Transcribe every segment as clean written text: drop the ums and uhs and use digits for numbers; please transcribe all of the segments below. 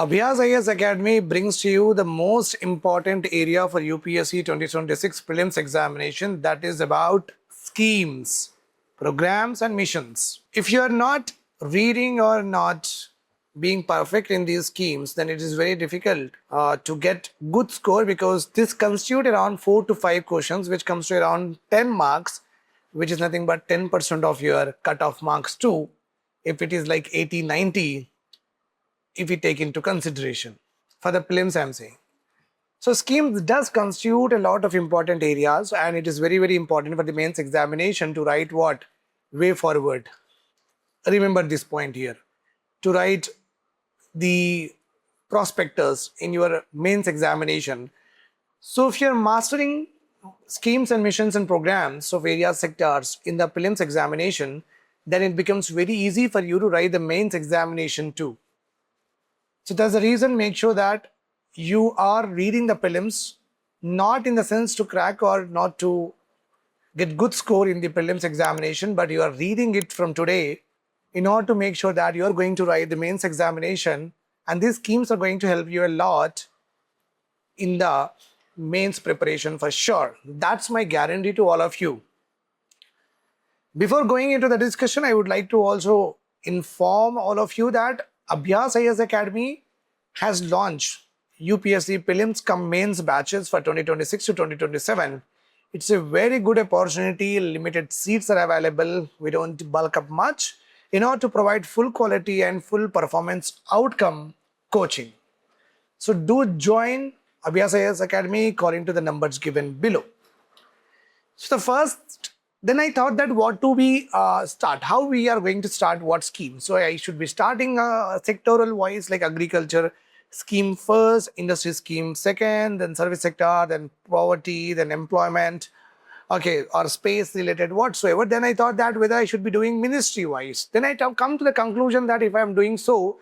Abhyas Ias Academy brings to you the most important area for UPSC 2026 prelims examination, that is about schemes, programs and missions. If you are not reading or not being perfect in these schemes, then it is very difficult to get good score, because this constitute around 4 to 5 questions, which comes to around 10 marks, which is nothing but 10% of your cutoff marks too. If it is like 80, 90, if we take into consideration for the prelims, I'm saying. So schemes does constitute a lot of important areas, and it is very, very important for the mains examination to write what? Way forward. Remember this point here. To write the prospectus in your mains examination. So if you're mastering schemes and missions and programs of various sectors in the prelims examination, then it becomes very easy for you to write the mains examination too. So that's the reason, make sure that you are reading the prelims, not in the sense to crack or not to get good score in the prelims examination, but you are reading it from today in order to make sure that you are going to write the mains examination, and these schemes are going to help you a lot in the mains preparation for sure. That's my guarantee to all of you. Before going into the discussion, I would like to also inform all of you that Abhyas Ias Academy has launched UPSC prelims cum mains batches for 2026 to 2027. It's a very good opportunity. Limited seats are available. We don't bulk up much in order to provide full quality and full performance outcome coaching. So do join Abhyas Ias Academy according to the numbers given below. So the first, then I thought that what do we start? How we are going to start what scheme? So I should be starting sectoral wise, like agriculture scheme first, industry scheme second, then service sector, then poverty, then employment, okay, or space related whatsoever. Then I thought that whether I should be doing ministry wise. Then I come to the conclusion that if I am doing so,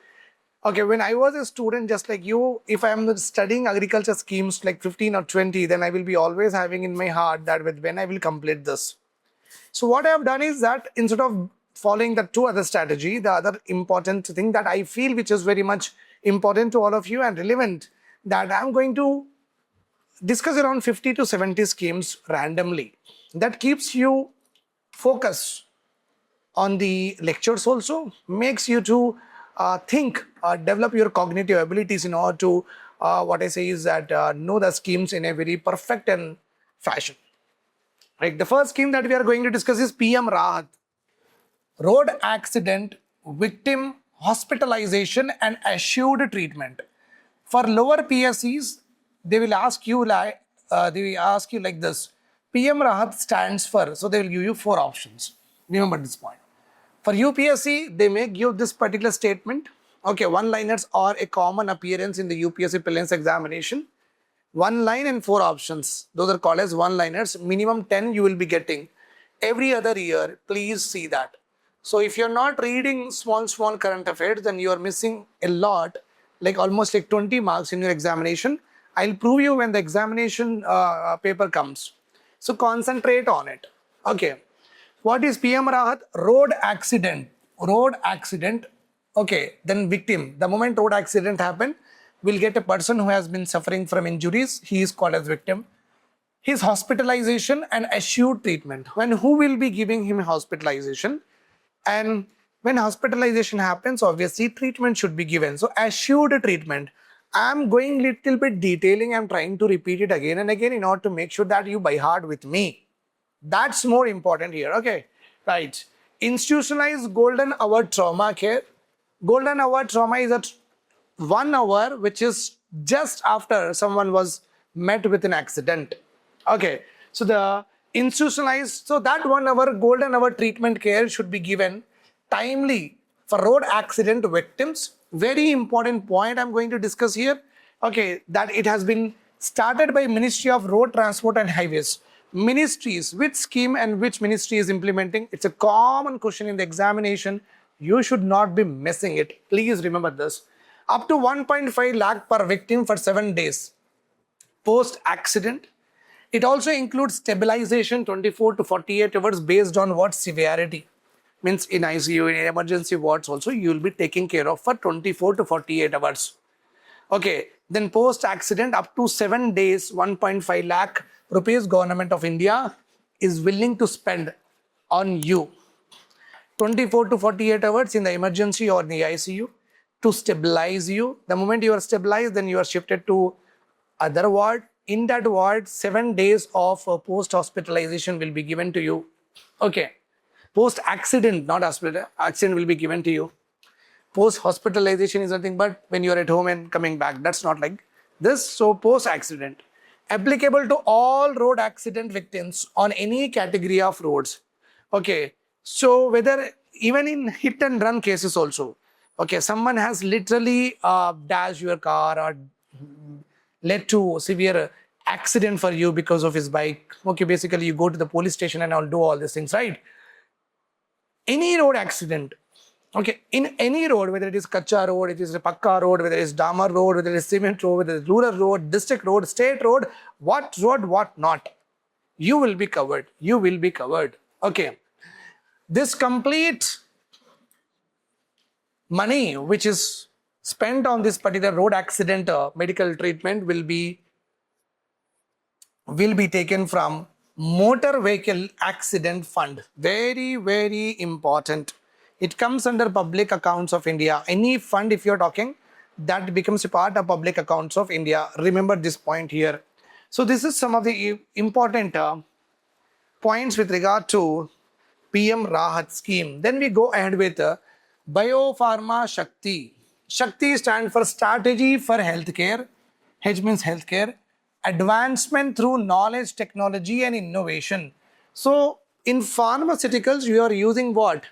okay, when I was a student just like you, if I am studying agriculture schemes like 15 or 20, then I will be always having in my heart that when I will complete this. So what I have done is that instead of following the two other strategy, the other important thing that I feel which is very much important to all of you and relevant, that I'm going to discuss around 50 to 70 schemes randomly. That keeps you focused on the lectures also, makes you to think, develop your cognitive abilities in order to, what I say is that know the schemes in a very perfect and fashion. Right. The first scheme that we are going to discuss is PM Rahat, road accident, victim hospitalization and assured treatment. For lower PSCs, they will ask you like this. PM Rahat stands for, so they will give you 4 options. Remember this point. For UPSC, they may give this particular statement. Okay, one-liners are a common appearance in the UPSC prelims examination. 1 line and 4 options. Those are called as one-liners. Minimum 10 you will be getting every other year. Please see that. So if you're not reading small current affairs, then you are missing a lot, like almost like 20 marks in your examination. I'll prove you when the examination paper comes. So concentrate on it. Okay. What is PM Rahat? Road accident. Road accident. Okay. Then victim. The moment road accident happened, we'll get a person who has been suffering from injuries. He is called as victim. His hospitalization and assured treatment. When who will be giving him hospitalization? And when hospitalization happens, obviously treatment should be given. So assured treatment. I'm going little bit detailing. I'm trying to repeat it again and again in order to make sure that you by heart with me. That's more important here. Okay. Right. Institutionalized golden hour trauma care. Golden hour trauma is a 1 hour which is just after someone was met with an accident. Okay, so the institutionalized, so that 1 hour golden hour treatment care should be given timely for road accident victims. Very important point I'm going to discuss here. Okay, that it has been started by Ministry of Road Transport and Highways. Ministries, which scheme and which ministry is implementing? It's a common question in the examination. You should not be missing it. Please remember this. Up to 1.5 lakh per victim for 7 days post-accident. It also includes stabilization 24 to 48 hours based on what severity. Means in ICU, in emergency wards also, you will be taken care of for 24 to 48 hours. Okay, then post accident up to 7 days, 1.5 lakh rupees government of India is willing to spend on you. 24 to 48 hours in the emergency or in the ICU to stabilize you. The moment you are stabilized, then you are shifted to other ward. In that ward, 7 days of post hospitalization will be given to you. Okay, post accident, not hospital, accident will be given to you. Post hospitalization is nothing but when you are at home and coming back. That's not like this. So post accident applicable to all road accident victims on any category of roads. Okay, so whether even in hit and run cases also, okay, someone has literally dashed your car or led to severe accident for you because of his bike. Okay, basically you go to the police station and I'll do all these things, right? Any road accident, okay, in any road, whether it is Kacha road, it is a Pakka road, whether it is Damar road, whether it is cement road, whether it is rural road, district road, state road, what not, you will be covered. You will be covered. Okay. This complete money which is spent on this particular road accident medical treatment will be taken from motor vehicle accident fund. Very, very important. It comes under public accounts of India. Any fund, if you're talking, that becomes a part of public accounts of India. Remember this point here. So this is some of the important points with regard to PM Rahat scheme. Then we go ahead with Biopharma Shakti. Shakti stands for Strategy for Healthcare. H means healthcare. Advancement through knowledge, technology and innovation. So in pharmaceuticals, you are using what?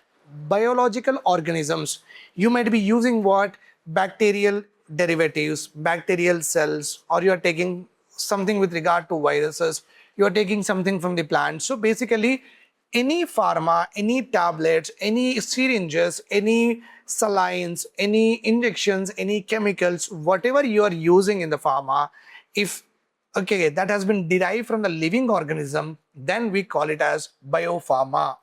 Biological organisms. You might be using what? Bacterial derivatives, bacterial cells, or you are taking something with regard to viruses. You are taking something from the plant. So basically, any pharma, any tablets, any syringes, any salines, any injections, any chemicals, whatever you are using in the pharma, if okay, that has been derived from the living organism, then we call it as biopharma.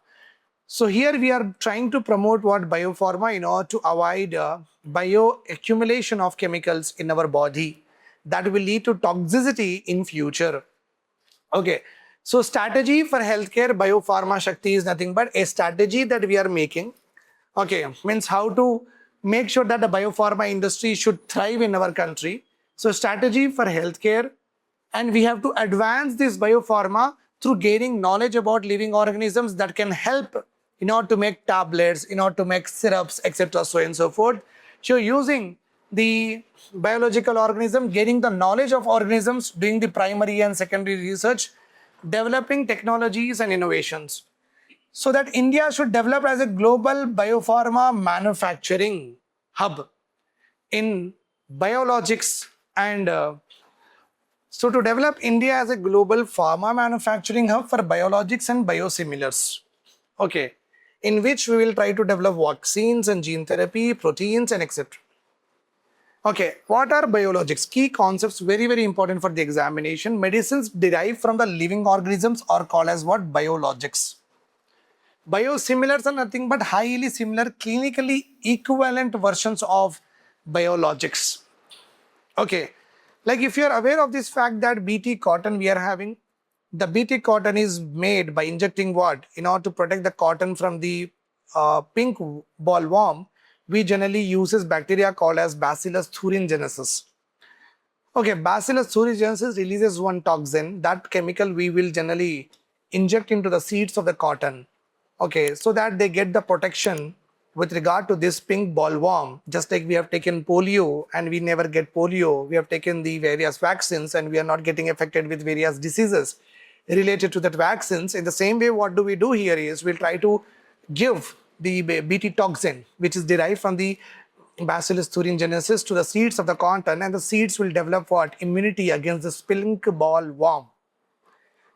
So here we are trying to promote what? Biopharma in order to avoid bioaccumulation of chemicals in our body that will lead to toxicity in future. Okay, so strategy for healthcare biopharma Shakti is nothing but a strategy that we are making. Okay, means how to make sure that the biopharma industry should thrive in our country. So strategy for healthcare, and we have to advance this biopharma through gaining knowledge about living organisms that can help in order to make tablets, in order to make syrups, etc. so and so forth. So using the biological organism, gaining the knowledge of organisms, doing the primary and secondary research, developing technologies and innovations, so that India should develop as a global biopharma manufacturing hub in biologics and so to develop India as a global pharma manufacturing hub for biologics and biosimilars, okay, in which we will try to develop vaccines and gene therapy, proteins and etc. Okay, what are biologics? Key concepts, very, very important for the examination. Medicines derived from the living organisms are called as what? Biologics. Biosimilars are nothing but highly similar, clinically equivalent versions of biologics. Okay, like if you are aware of this fact that BT cotton we are having, the BT cotton is made by injecting what? In order to protect the cotton from the pink bollworm, we generally uses bacteria called as Bacillus thuringiensis. Okay, Bacillus thuringiensis releases one toxin. That chemical we will generally inject into the seeds of the cotton. Okay, so that they get the protection with regard to this pink bollworm. Just like we have taken polio and we never get polio, we have taken the various vaccines and we are not getting affected with various diseases related to that vaccines. In the same way, what do we do here is we'll try to give the BT toxin, which is derived from the Bacillus thuringiensis, to the seeds of the cotton, and the seeds will develop what? Immunity against this pink bollworm.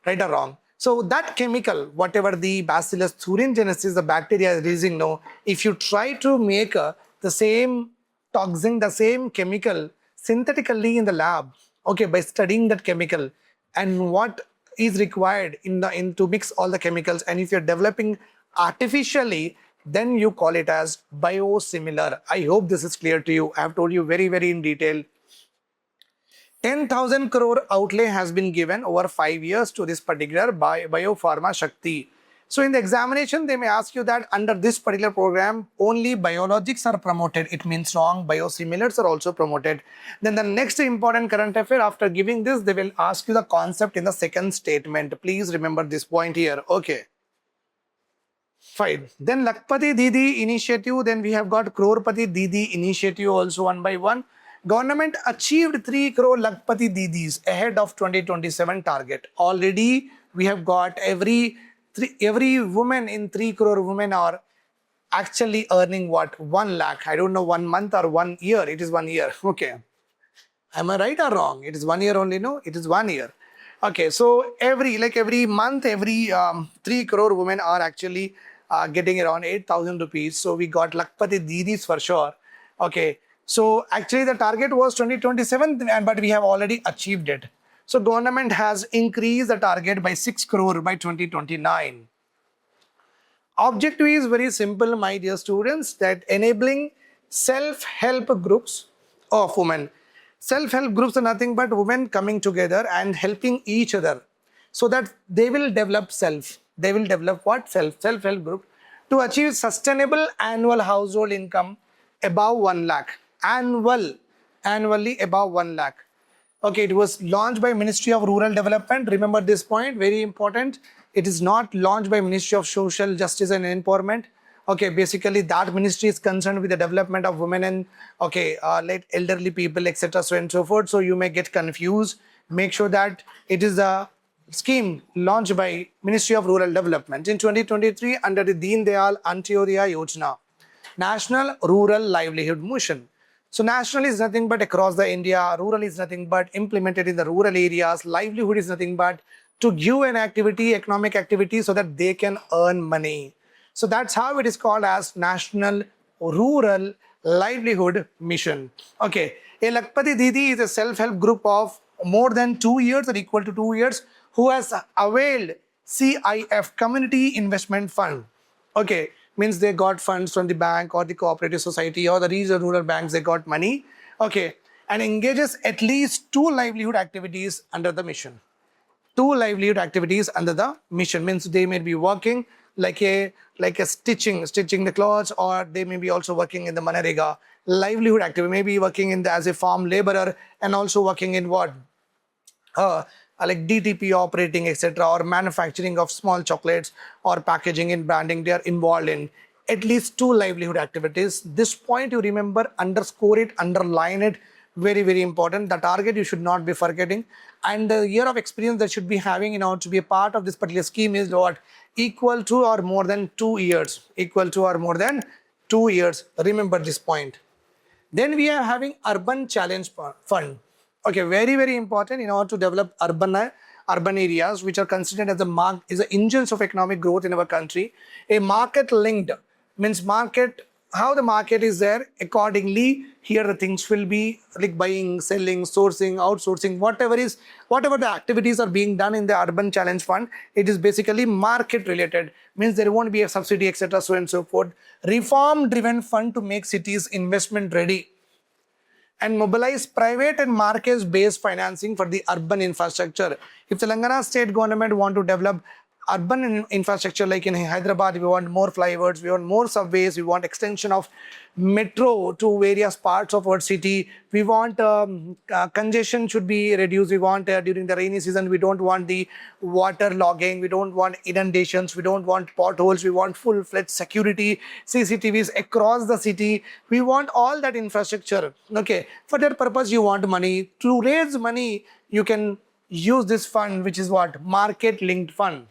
Right or wrong? So that chemical, whatever the Bacillus thuringiensis, the bacteria is releasing now, if you try to make the same toxin, the same chemical synthetically in the lab, okay, by studying that chemical and what is required in to mix all the chemicals, and if you're developing artificially, then you call it as biosimilar. I hope this is clear to you. I have told you very, very in detail 10,000 crore outlay has been given over 5 years to this particular biopharma Shakti. So in the examination, they may ask you that under this particular program, only biologics are promoted. It means wrong. Biosimilars are also promoted. Then the next important current affair, after giving this, they will ask you the concept in the second statement. Please remember this point here. Okay. Fine. Then Lakpati Didi initiative. Then we have got Crorepati Didi initiative also one by one. Government achieved 3 crore Lakpati Didis ahead of 2027 target. Already we have got every woman in 3 crore women are actually earning what? 1 lakh. I don't know 1 month or 1 year. It is 1 year. Okay. Am I right or wrong? It is 1 year only. No, it is 1 year. Okay. So every month, every 3 crore women are actually getting around 8,000 rupees. So we got Lakpati Didis for sure. Okay. So actually the target was 2027, but we have already achieved it. So government has increased the target by 6 crore by 2029. Objective is very simple, my dear students, that enabling self-help groups of women. Self-help groups are nothing but women coming together and helping each other so that they will develop self. They will develop what? Self-help group to achieve sustainable annual household income above 1 lakh. Annually above 1 lakh. Okay, it was launched by Ministry of Rural Development. Remember this point, very important. It is not launched by Ministry of Social Justice and Empowerment. Okay, basically that ministry is concerned with the development of women and like elderly people, etc. so and so forth. So you may get confused. Make sure that it is a scheme launched by Ministry of Rural Development in 2023 under the Deen Dayal Antyodaya Yojana, National Rural Livelihood Mission. So national is nothing but across the India, rural is nothing but implemented in the rural areas, livelihood is nothing but to give an activity, economic activity so that they can earn money. So that's how it is called as National Rural Livelihood Mission. Okay, a Lakpati Didi is a self-help group of more than 2 years or equal to 2 years who has availed CIF, Community Investment Fund. Okay, means they got funds from the bank or the cooperative society or the regional rural banks, they got money. Okay, and engages at least 2 livelihood activities under the mission. 2 livelihood activities under the mission means they may be working like a stitching the clothes, or they may be also working in the Manarega livelihood activity, maybe working in as a farm laborer and also working in what? Like DTP operating, etc., or manufacturing of small chocolates or packaging and branding. They are involved in at least 2 livelihood activities. This point you remember, underscore it, underline it. Very, very important. The target you should not be forgetting. And the year of experience that should be having in order to be a part of this particular scheme is what? Equal to or more than 2 years. Equal to or more than 2 years. Remember this point. Then we are having Urban Challenge Fund. Okay, very, very important in order to develop urban areas which are considered as the engines of economic growth in our country. A market linked means how the market is there, accordingly here the things will be like buying, selling, sourcing, outsourcing, whatever the activities are being done in the Urban Challenge Fund. It is basically market related, means there won't be a subsidy, etc. so and so forth. Reform driven fund to make cities investment ready and mobilize private and market-based financing for the urban infrastructure. If Telangana state government want to develop urban infrastructure, like in Hyderabad, we want more flyovers, we want more subways, we want extension of metro to various parts of our city. We want congestion should be reduced. We want during the rainy season, we don't want the water logging, we don't want inundations, we don't want potholes, we want full-fledged security, CCTVs across the city. We want all that infrastructure. Okay, for that purpose, you want money. To raise money, you can use this fund, which is what? Market-linked fund.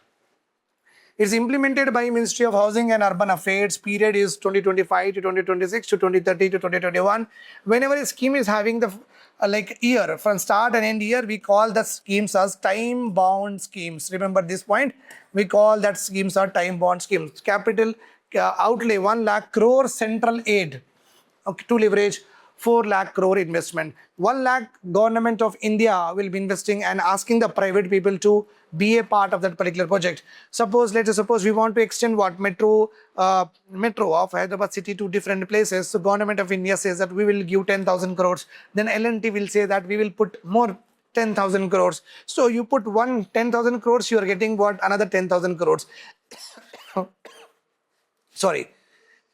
It's implemented by Ministry of Housing and Urban Affairs. Period is 2025 to 2026 to 2030 to 2021. Whenever a scheme is having the year from start and end year, we call the schemes as time-bound schemes. Remember this point. We call that schemes are time-bound schemes. Capital outlay 1 lakh crore central aid, okay, to leverage 4 lakh crore investment. 1 lakh government of India will be investing and asking the private people to be a part of that particular project. Let us suppose we want to extend what metro of Hyderabad city to different places. So government of India says that we will give 10,000 crores. Then L&T will say that we will put more 10,000 crores. So you put 10,000 crores, you are getting what? Another 10,000 crores. Sorry.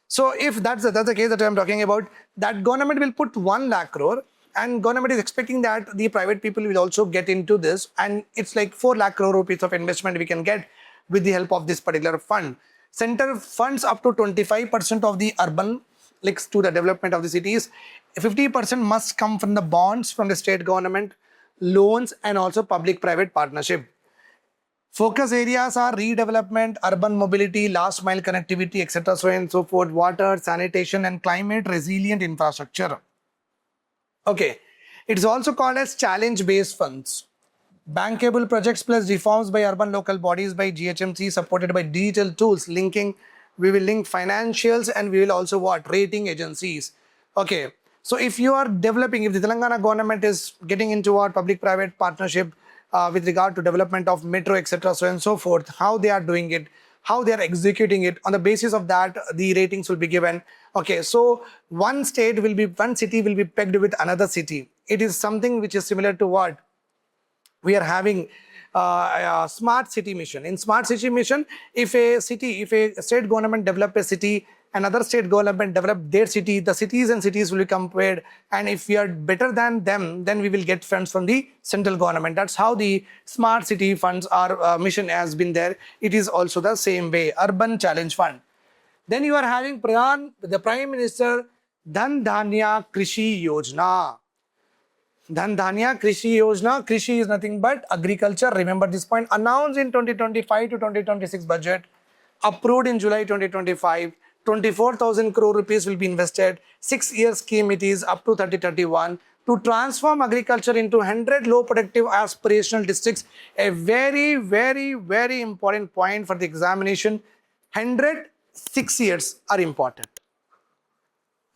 So if that's the case that I'm talking about, that government will put 1 lakh crore and government is expecting that the private people will also get into this, and it's like 4 lakh crore rupees of investment we can get with the help of this particular fund. Center funds up to 25% of the urban links to the development of the cities. 50% must come from the bonds from the state government, loans, and also public-private partnership. Focus areas are redevelopment, urban mobility, last mile connectivity, etc. so on and so forth, water, sanitation, and climate resilient infrastructure. Okay, it is also called as challenge-based funds. Bankable projects plus reforms by urban local bodies by GHMC supported by digital tools linking. We will link financials and we will also what? Rating agencies. Okay, so if you are developing, if the Telangana government is getting into what? Public-private partnership with regard to development of metro, etc. so on and so forth, how they are doing it, how they are executing it, on the basis of that the ratings will be given. Okay, so one city will be pegged with another city. It is something which is similar to what we are having a smart city mission. In smart city mission, if a state government develop a city, another state government develop their city, the cities will be compared, and if we are better than them, then we will get funds from the central government. That's how the smart city funds our mission has been there. It is also the same way, urban challenge fund. Then you are having the Prime Minister Dhan Dhanya Krishi Yojana. Dhan Dhanya Krishi Yojana. Krishi is nothing but agriculture. Remember this point. Announced in 2025 to 2026 budget. Approved in July 2025. 24,000 crore rupees will be invested. 6-year scheme it is up to 2031 to transform agriculture into 100 low productive aspirational districts. A very, very, very important point for the examination. 6 years are important.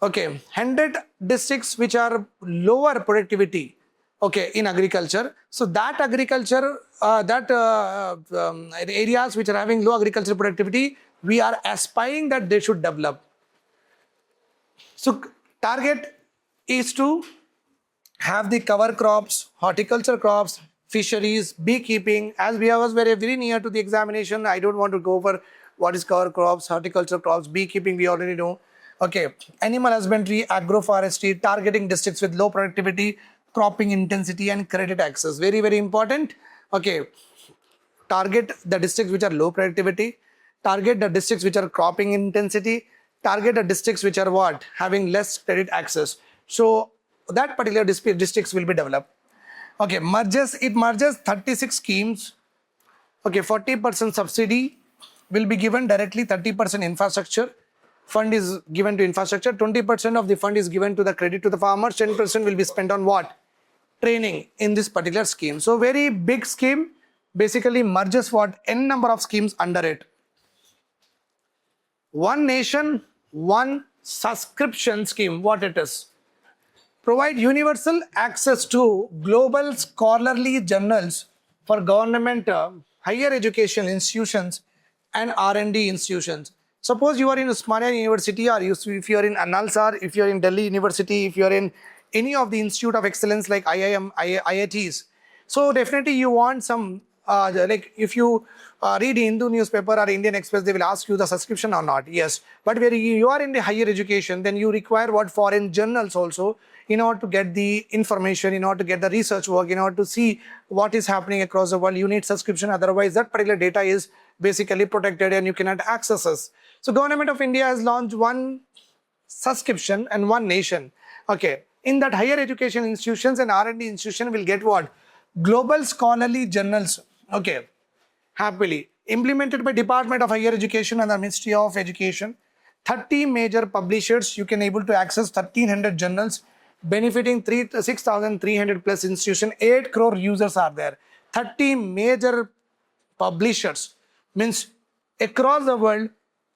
Okay, 100 districts which are lower productivity, okay, in agriculture. So that agriculture, areas which are having low agricultural productivity, we are aspiring that they should develop. So target is to have the cover crops, horticulture crops, fisheries, beekeeping. As we was very near to the examination, I don't want to go over what is cover crops, horticulture crops, beekeeping, we already know. Okay, animal husbandry, agroforestry, targeting districts with low productivity, cropping intensity, and credit access. Very, very important. Okay, target the districts which are low productivity, target the districts which are cropping intensity, target the districts which are what? Having less credit access. So that particular districts will be developed. Okay, it merges 36 schemes. Okay, 40% subsidy will be given directly, 30% infrastructure. Fund is given to infrastructure, 20% of the fund is given to the credit to the farmers, 10% will be spent on what? Training in this particular scheme. So very big scheme, basically merges what? N number of schemes under it. One nation, one subscription scheme, what it is? Provide universal access to global scholarly journals for government higher education institutions and R&D institutions. Suppose you are in Usmania University, or if you are in Analsar, if you are in Delhi University, if you are in any of the Institute of Excellence like IITs. So definitely you want some, like if you read Hindu newspaper or Indian Express, they will ask you the subscription or not. Yes, but where you are in the higher education, then you require what? Foreign journals also, in order to get the information, in order to get the research work, in order to see what is happening across the world. You need subscription, otherwise that particular data is basically protected and you cannot access us. So government of India has launched one subscription and one nation. Okay, in that higher education institutions and R&D institution will get what? Global scholarly journals. Okay, happily implemented by Department of Higher Education and the Ministry of Education. 30 major publishers, you can able to access 1300 journals benefiting 6,300 plus institutions. 8 crore users are there. 30 major publishers means across the world.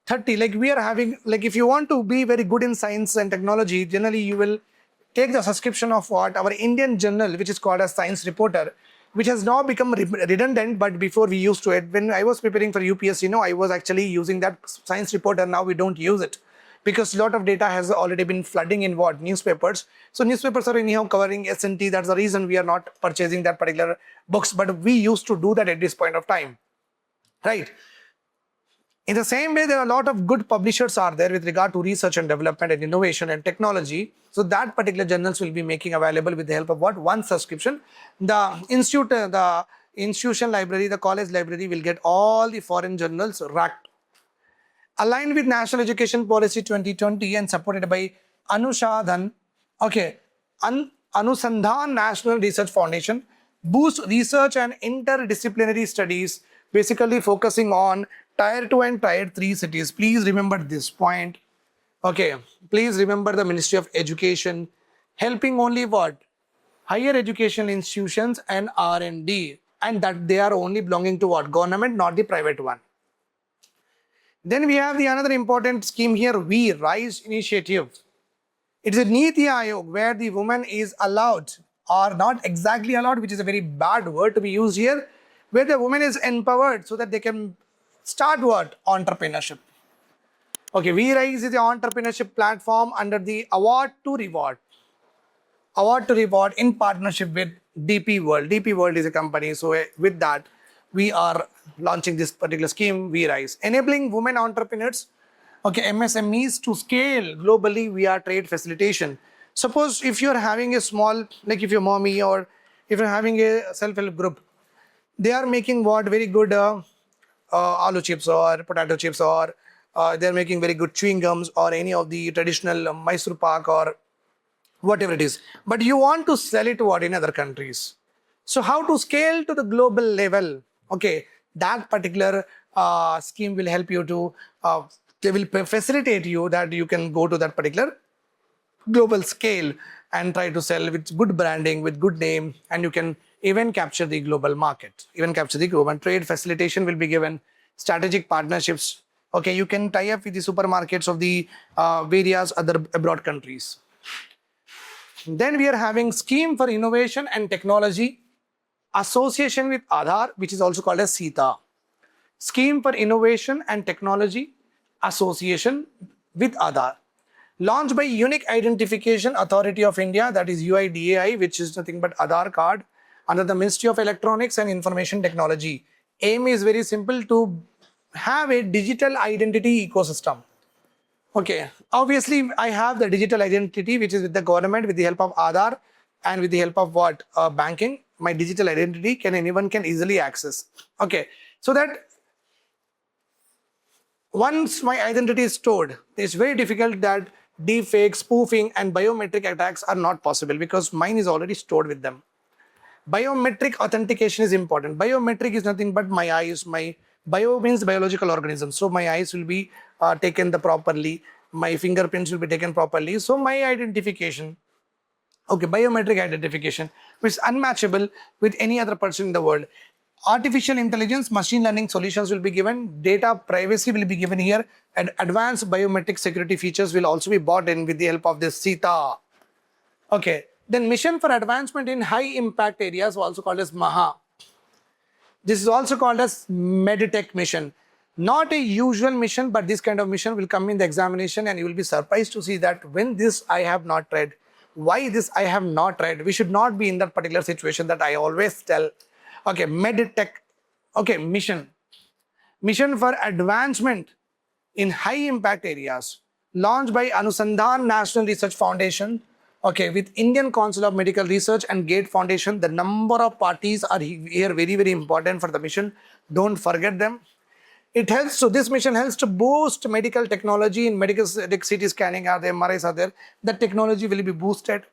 30, like we are having, like if you want to be very good in science and technology, generally you will take the subscription of what? Our Indian journal, which is called as Science Reporter, which has now become redundant, but before we used to it. When I was preparing for UPSC, I was actually using that Science Reporter. Now we don't use it because a lot of data has already been flooding in what? Newspapers. So newspapers are anyhow covering S&T. That's the reason we are not purchasing that particular books, but we used to do that at this point of time, right? In the same way, there are a lot of good publishers are there with regard to research and development and innovation and technology. So that particular journals will be making available with the help of what? One subscription. The institution library, the college library will get all the foreign journals racked. Aligned with National Education Policy 2020 and supported by Anusandhan National Research Foundation, boost research and interdisciplinary studies, basically focusing on Tier 2 and Tier 3 cities. Please remember this point. Okay, please remember the Ministry of Education, helping only what? Higher education institutions and R&D, and that they are only belonging to what? Government, not the private one. Then we have the another important scheme here, We Rise Initiative. It is a Niti Aayog where the woman is allowed, or not exactly allowed, which is a very bad word to be used here, where the woman is empowered so that they can start what? Entrepreneurship. Okay, We Rise is the entrepreneurship platform under the Award to Reward in partnership with DP World. DP World is a company, so with that, we are launching this particular scheme, We Rise, enabling women entrepreneurs, MSMEs to scale globally via trade facilitation. Suppose if you're having a small, like if your mommy or if you're having a self-help group, they are making what? Very good aloo chips or potato chips, or they're making very good chewing gums or any of the traditional Mysore pak or whatever it is. But you want to sell it to what? In other countries. So how to scale to the global level? Okay, that particular scheme will help you to, they will facilitate you that you can go to that particular global scale and try to sell with good branding, with good name, and you can even capture the global market, even capture the global trade. Facilitation will be given, strategic partnerships. Okay, you can tie up with the supermarkets of the various other abroad countries. Then we are having scheme for innovation and technology, association with Aadhaar, which is also called as SETA. Scheme for Innovation and Technology, association with Aadhaar. Launched by Unique Identification Authority of India, that is UIDAI, which is nothing but Aadhaar card, under the Ministry of Electronics and Information Technology. Aim is very simple, to have a digital identity ecosystem. Okay, obviously I have the digital identity which is with the government with the help of Aadhaar and with the help of what? Banking. My digital identity anyone can easily access. Okay, so that once my identity is stored, it's very difficult that deepfake, spoofing and biometric attacks are not possible because mine is already stored with them. Biometric authentication is important. Biometric is nothing but my eyes. My bio means biological organism. So my eyes will be taken properly. My fingerprints will be taken properly. So my identification, biometric identification, which is unmatchable with any other person in the world. Artificial intelligence, machine learning solutions will be given. Data privacy will be given here. And advanced biometric security features will also be brought in with the help of this SETA. Okay. Then mission for advancement in high impact areas, also called as MAHA. This is also called as Meditech mission. Not a usual mission, but this kind of mission will come in the examination and you will be surprised to see that when this I have not read, why this I have not read. We should not be in that particular situation that I always tell. Okay, Meditech, mission. Mission for advancement in high impact areas. Launched by Anusandhan National Research Foundation. Okay, with Indian Council of Medical Research and Gate Foundation. The number of parties are here very, very important for the mission. Don't forget them. It helps, so this mission helps to boost medical technology in medical CT scanning, are there, MRIs are there. That technology will be boosted.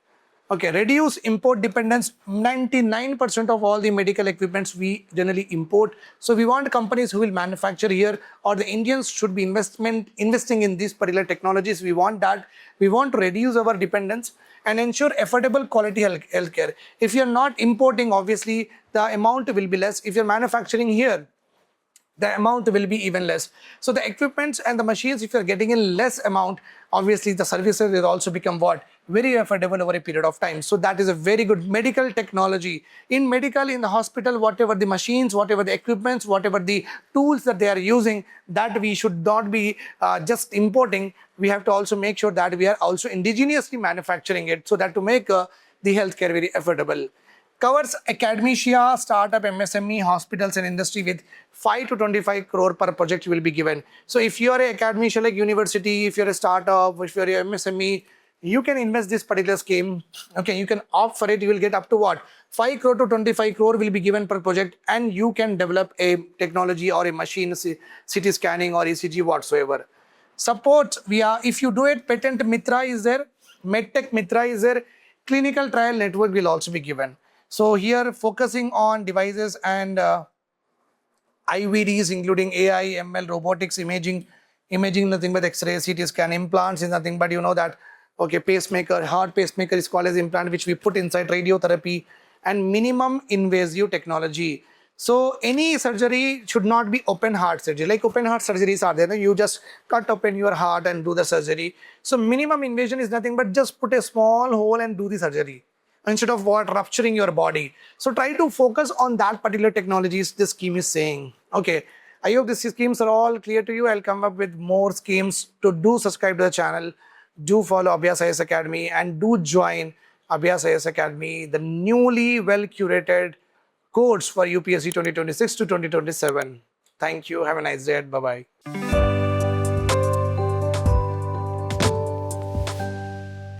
Okay, reduce import dependence. 99% of all the medical equipments we generally import. So we want companies who will manufacture here, or the Indians should be investing in these particular technologies. We want that. We want to reduce our dependence and ensure affordable quality healthcare. If you're not importing, obviously the amount will be less. If you're manufacturing here, the amount will be even less. So the equipments and the machines, if you're getting in less amount, obviously the services will also become what? very affordable over a period of time. So that is a very good medical technology. In medical, in the hospital, whatever the machines, whatever the equipments, whatever the tools that they are using, that we should not be just importing. We have to also make sure that we are also indigenously manufacturing it, so that to make the healthcare very affordable. Covers academia, startup, MSME, hospitals and industry with 5 to 25 crore per project will be given. So if you are a academia like university, if you're a startup, if you're a MSME, you can invest this particular scheme. Okay, you can opt for it. You will get up to what? 5 crore to 25 crore will be given per project, and you can develop a technology or a machine, CT scanning or ECG whatsoever. Support via, if you do it, Patent Mitra is there, MedTech Mitra is there, clinical trial network will also be given. So here focusing on devices and IVDs, including AI, ML, robotics, imaging nothing but X-ray, CT scan, implants is nothing but, you know that, okay, pacemaker, heart pacemaker is called as implant, which we put inside radiotherapy, and minimum invasive technology. So any surgery should not be open heart surgery. Like open heart surgeries are there, you just cut open your heart and do the surgery. So minimum invasion is nothing but just put a small hole and do the surgery, instead of what, rupturing your body. So try to focus on that particular technologies this scheme is saying. Okay, I hope these schemes are all clear to you. I'll come up with more schemes. To do subscribe to the channel, do follow Abhyas Ias Academy, and do join Abhyas Ias Academy, the newly well curated course for UPSC 2026 to 2027. Thank you. Have a nice day. Bye-bye.